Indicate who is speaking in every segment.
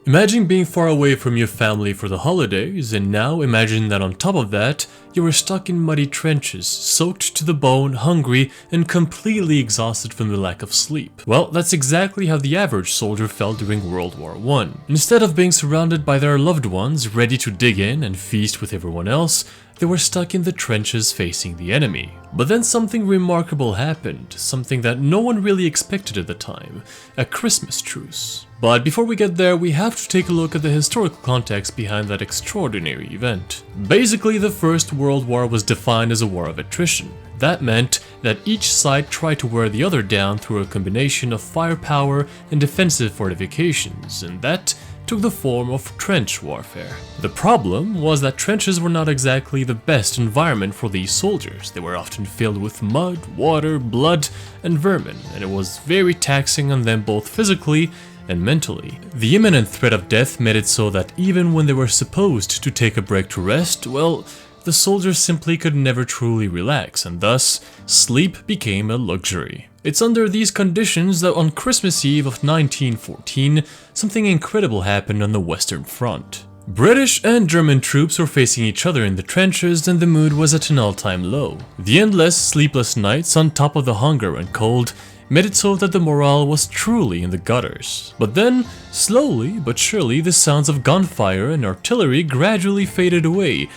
Speaker 1: Imagine being far away from your family for the holidays, and now imagine that on top of that, you were stuck in muddy trenches, soaked to the bone, hungry, and completely exhausted from the lack of sleep. Well, that's exactly how the average soldier felt during World War I. Instead of being surrounded by their loved ones, ready to dig in and feast with everyone else, they were stuck in the trenches facing the enemy. But then something remarkable happened, something that no one really expected at the time, a Christmas truce. But before we get there, we have to take a look at the historical context behind that extraordinary event. Basically, the First World War was defined as a war of attrition. That meant that each side tried to wear the other down through a combination of firepower and defensive fortifications, and that took the form of trench warfare. The problem was that trenches were not exactly the best environment for these soldiers. They were often filled with mud, water, blood, and vermin, and it was very taxing on them both physically and mentally. The imminent threat of death made it so that even when they were supposed to take a break to rest, well, the soldiers simply could never truly relax, and thus, sleep became a luxury. It's under these conditions that on Christmas Eve of 1914, something incredible happened on the Western Front. British and German troops were facing each other in the trenches, and the mood was at an all-time low. The endless, sleepless nights on top of the hunger and cold made it so that the morale was truly in the gutters. But then, slowly but surely, the sounds of gunfire and artillery gradually faded away,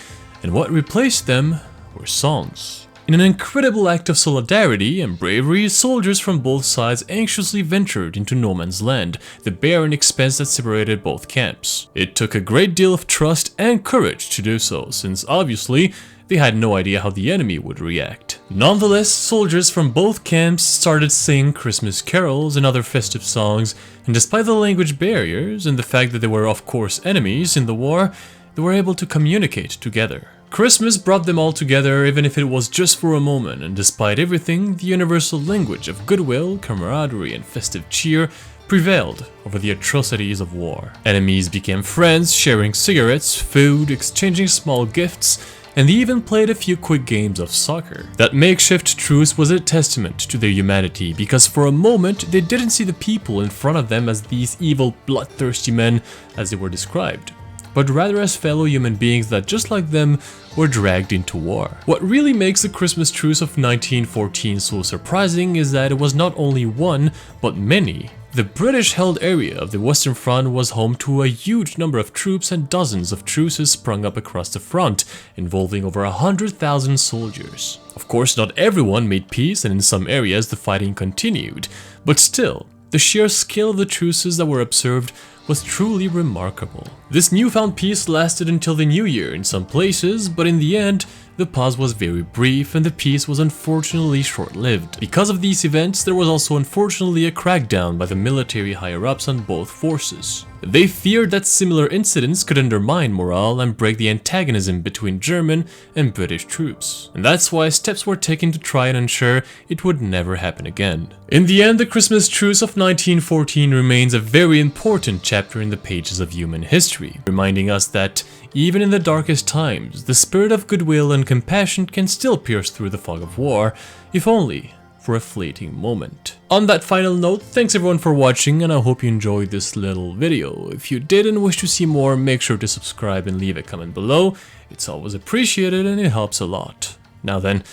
Speaker 1: and what replaced them were songs. In an incredible act of solidarity and bravery, soldiers from both sides anxiously ventured into no man's land, the barren expanse that separated both camps. It took a great deal of trust and courage to do so, since obviously they had no idea how the enemy would react. Nonetheless, soldiers from both camps started singing Christmas carols and other festive songs, and despite the language barriers and the fact that they were of course enemies in the war, they were able to communicate together. Christmas brought them all together, even if it was just for a moment, and despite everything, the universal language of goodwill, camaraderie, and festive cheer prevailed over the atrocities of war. Enemies became friends, sharing cigarettes, food, exchanging small gifts, and they even played a few quick games of soccer. That makeshift truce was a testament to their humanity, because for a moment they didn't see the people in front of them as these evil, bloodthirsty men as they were described, but rather as fellow human beings that, just like them, were dragged into war. What really makes the Christmas truce of 1914 so surprising is that it was not only one, but many. The British-held area of the Western Front was home to a huge number of troops, and dozens of truces sprung up across the front, involving over 100,000 soldiers. Of course, not everyone made peace, and in some areas the fighting continued, but still, the sheer scale of the truces that were observed was truly remarkable. This newfound peace lasted until the New Year in some places, but in the end, the pause was very brief and the peace was unfortunately short-lived. Because of these events, there was also unfortunately a crackdown by the military higher-ups on both forces. They feared that similar incidents could undermine morale and break the antagonism between German and British troops. And that's why steps were taken to try and ensure it would never happen again. In the end, the Christmas truce of 1914 remains a very important chapter in the pages of human history, reminding us that even in the darkest times, the spirit of goodwill and compassion can still pierce through the fog of war, if only for a fleeting moment. On that final note, thanks everyone for watching, and I hope you enjoyed this little video. If you did and wish to see more, make sure to subscribe and leave a comment below. It's always appreciated and it helps a lot. Now then,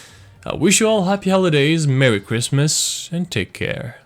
Speaker 1: I wish you all happy holidays, Merry Christmas, and take care.